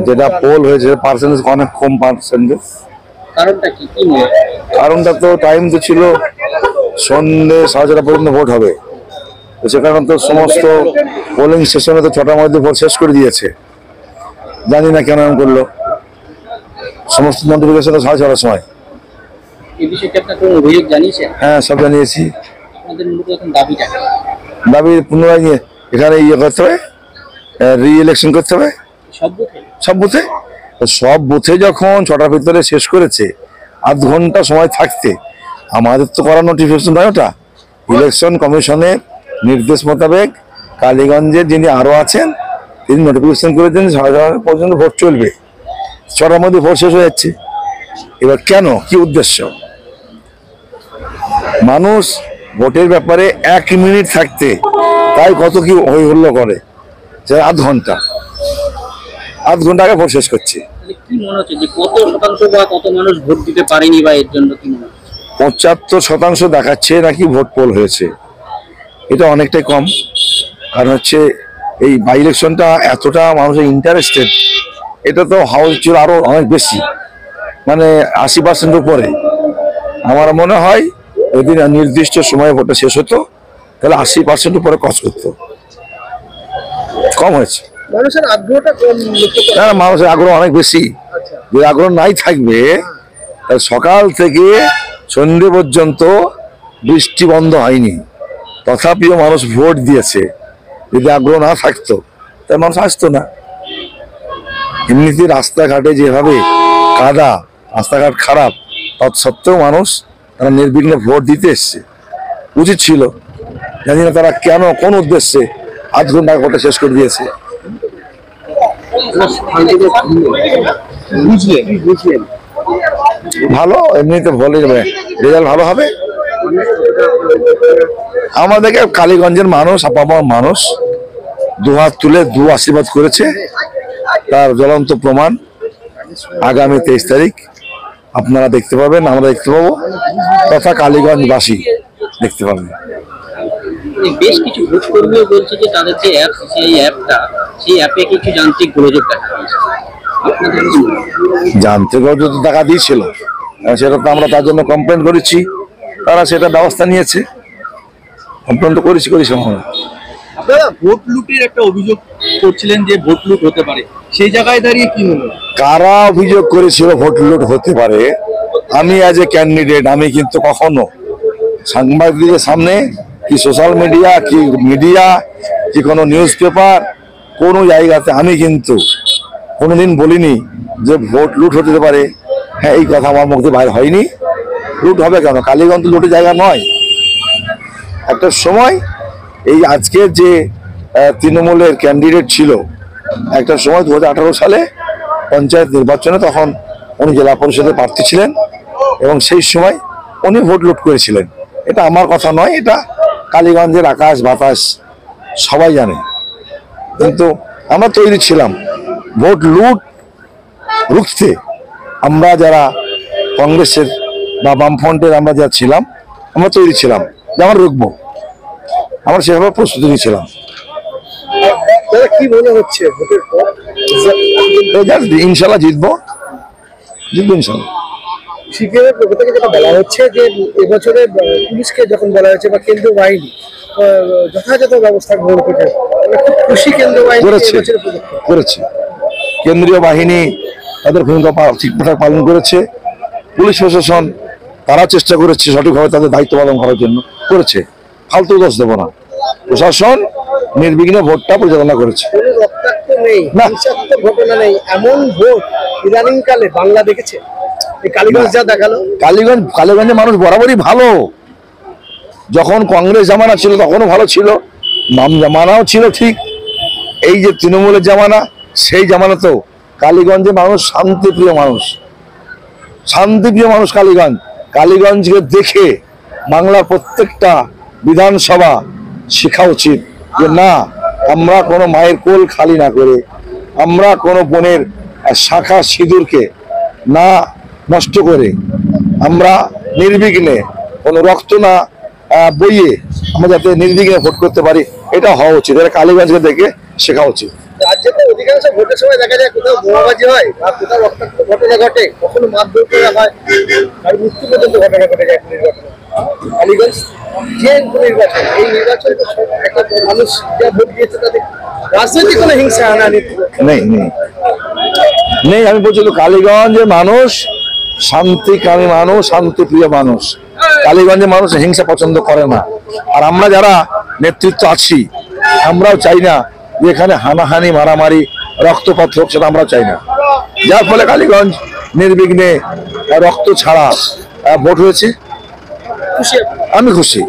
যেটা পোল হয়েছে পার্সেন্টেজ অনেক কম পার্সেন্টেজ। কারণটা কি কি মনে হয়? কারণটা তো টাইম তো ছিল সন্ধ্যে 6:30 পর্যন্ত ভোট হবে, তো সেখানে তো সমস্ত পোলিং স্টেশনে তো 6টার মধ্যে ভোট শেষ করে দিয়েছে। জানি না কেন এমন করলো, সমস্ত নোটিফিকেশন তো 6:30 সময়। এই বিষয়টা আপনার কোনো অভিযোগ জানিয়েছেন? হ্যাঁ, সব জানিয়েছি। আপনাদের মূলত এখন দাবিটা কি? দাবি পুনরায় নিয়ে এখানে করতে হবে, রি-ইলেকশন করতে হবে সব বুথে? সব বুথে। তো সব বুথে যখন 6টার ভিতরে শেষ করেছে, আধ ঘন্টা সময় থাকতে আমাদের তো করার নোটিফিকেশন নয়, ওটা ইলেকশন কমিশনের নির্দেশ মোতাবেক কালীগঞ্জের যিনি আরো আছেন তিনি নোটিফিকেশন করেছেন 6:30 পর্যন্ত ভোট চলবে। 6টার মধ্যে ভোট শেষ হয়ে যাচ্ছে। এবার কেন, কি উদ্দেশ্য? মানুষ ভোটের ব্যাপারে 1 মিনিট থাকতে তাই কত কি হই হুল্লো করে, যে আধ ঘন্টা আগে ভোট শেষ করছে। কি মনে হচ্ছে যে কত শতাংশ বা কত মানুষ ভোট দিতে পারেনি, বা এর জন্য কি মনে হচ্ছে? 75% দেখাচ্ছে নাকি ভোট পোল হয়েছে। এটা অনেকটাই কম, কারণ হচ্ছে এই বাই ইলেকশনটা এতটা মানুষের ইন্টারেস্টেড, এটা তো হাউস ছিল আরো অনেক বেশি, মানে 80% উপরে। আমার মনে হয় যদি নির্দিষ্ট সময়ে ভোটটা শেষ হতো তাহলে 80% উপরে কাজ করতো। কম হয়েছে। মানুষের আগ্রহটা কম। না, মানুষের আগ্রহ অনেক বেশি। যদি আগ্রহ নাই থাকবে তাহলে সকাল থেকে সন্ধ্যে পর্যন্ত বৃষ্টি বন্ধ হয়নি, তথাপিও মানুষ ভোট দিয়েছে। যদি আগ্রহ না থাকতো তাহলে মানুষ আসতো না। এমনিতে রাস্তাঘাটে যেভাবে কাদা, রাস্তাঘাট খারাপ, তৎসত্ত্বেও মানুষ তারা নির্বিঘ্নে ভোট দিতে এসছে। উচিত ছিল, জানি না তারা কেন, কোন উদ্দেশ্যে আধ ঘন্টা ভোটটা শেষ করে দিয়েছে। ভালো, এমনিতে বলে রেজাল্ট ভালো হবে। আমাদেরকে কালীগঞ্জের মানুষ, আপামর মানুষ দুহাত তুলে আশীর্বাদ করেছে, তার জ্বলন্ত প্রমাণ আগামী 23 তারিখ আপনারা দেখতে পাবেন, আমরা দেখতে পাবো, তথা কালীগঞ্জবাসী দেখতে পাবেন। বেশ কিছু ভোট কর্মীও বলছে যে তাদের যে অ্যাপ, সেই অ্যাপে কিছু যান্ত্রিক গোলযোগ দেখা দিয়েছে। যান্ত্রিক গোলযোগ দেখা দিয়েছিল, সেটা তো আমরা তার জন্য কমপ্লেন করেছি, তারা সেটা ব্যবস্থা নিয়েছে। কমপ্লেন তো করেছি আমরা। আপনারা ভোট লুটের একটা অভিযোগ করছিলেন যে ভোট লুট হতে পারে, সেই জায়গায় দাঁড়িয়ে কি মনে হয়? কারা অভিযোগ করেছিল ভোট লুট হতে পারে? আমি অ্যাজ এ ক্যান্ডিডেট আমি কিন্তু কখনো সাংবাদিকদের সামনে কি সোশ্যাল মিডিয়া কি কোনো নিউজ পেপার কোনো জায়গাতে আমি কিন্তু কোনোদিন বলিনি যে ভোট লুট হতে পারে। হ্যাঁ, এই কথা আমার মুখে বাইরে হয়নি। লুট হবে কেন? কালীগঞ্জ লুটের জায়গা নয়। একটা সময় এই আজকের যে তৃণমূলের ক্যান্ডিডেট ছিল, একটা সময় 2018 সালে পঞ্চায়েত নির্বাচনে তখন উনি জেলা পরিষদের প্রার্থী ছিলেন এবং সেই সময় উনি ভোট লুট করেছিলেন। এটা আমার কথা নয়, এটা কালীগঞ্জের আকাশ বাতাস সবাই জানে। কিন্তু আমরা তৈরি ছিলাম ভোট লুট রুখতে। আমরা যারা কংগ্রেসের বা বামফ্রন্টের আমরা যারা ছিলাম, আমরা তৈরি ছিলাম যে আমরা রুখবো, আমরা সেভাবে প্রস্তুতি নিয়েছিলাম। কি মনে হচ্ছে ভোটের পর ইনশাল্লাহ জিতবো ইনশাল্লাহ। সিপিএমের পক্ষ থেকে যেটা বলা হচ্ছে যে এবছরে পুলিশকে যখন বলা হয়েছে বা কেন্দ্রীয় বাহিনী যথাযথ ব্যবস্থা গ্রহণ করতে, খুব খুশি কেন্দ্রীয় বাহিনী করেছে। কেন্দ্রীয় বাহিনী তাদের ভূমিকা ঠিকঠাক পালন করেছে। পুলিশ প্রশাসন তারা চেষ্টা করেছে সঠিকভাবে তাদের দায়িত্ব পালন করার জন্য, করেছে। ফালতু দোষ দেবো না, প্রশাসন নির্বিঘ্নে ভোটটা পরিচালনা করেছে। ঘটনা নেই এমন ভোট ইদানিং কালে বাংলা দেখেছে। কালীগঞ্জ যা দেখালো, কালীগঞ্জের মানুষ বরাবরই ভালো। যখন কংগ্রেস জামানা ছিল তখনও ভালো ছিল, বাম জামানাও ছিল ঠিক। এই যে তৃণমূলের জামানা, সেই জামানাতেও কালীগঞ্জের মানুষ শান্তিপ্রিয় মানুষ। কালীগঞ্জকে দেখে বাংলার প্রত্যেকটা বিধানসভা শেখা উচিত যে না, আমরা কোনো মায়ের কোল খালি না করে, আমরা কোনো বোনের শাখা সিঁদুরকে না নষ্ট করে, আমরা নির্বিঘ্নে কোনো রক্ত না বইয়ে আমরা যাতে নির্বিঘ্নে ভোট করতে পারি, এটা হওয়া উচিত। এটা কালীগঞ্জকে দেখে শেখা উচিত। রাজ্যে তো অধিকাংশ ভোটের সময় দেখা যায় কোথাও বোমাবাজি হয় আর কোথাও রক্তাক্ত ঘটনা ঘটে, কখনো মারধর করা হয় আর মৃত্যু পর্যন্ত ঘটনা ঘটে যায় নির্বাচনে। আলিগঞ্জ যে নির্বাচন, এই নির্বাচন তো একটা মানুষ যা ভোট দিয়েছে তাদের রাজনৈতিক কোনো হিংসা হানাহানি নেই নেই নেই। আমি বলছি তো কালীগঞ্জের মানুষ শান্তিকামী মানুষ, শান্তিপ্রিয় মানুষ। কালীগঞ্জের মানুষ হিংসা পছন্দ করে না। আর আমরা যারা নেতৃত্ব আছি আমরাও চাই না যে এখানে হানাহানি মারামারি রক্তপাত হোক, সেটা আমরাও চাই না। যার ফলে কালীগঞ্জ নির্বিঘ্নে রক্ত ছাড়া ভোট হয়েছে। খুশি। আমি খুশি।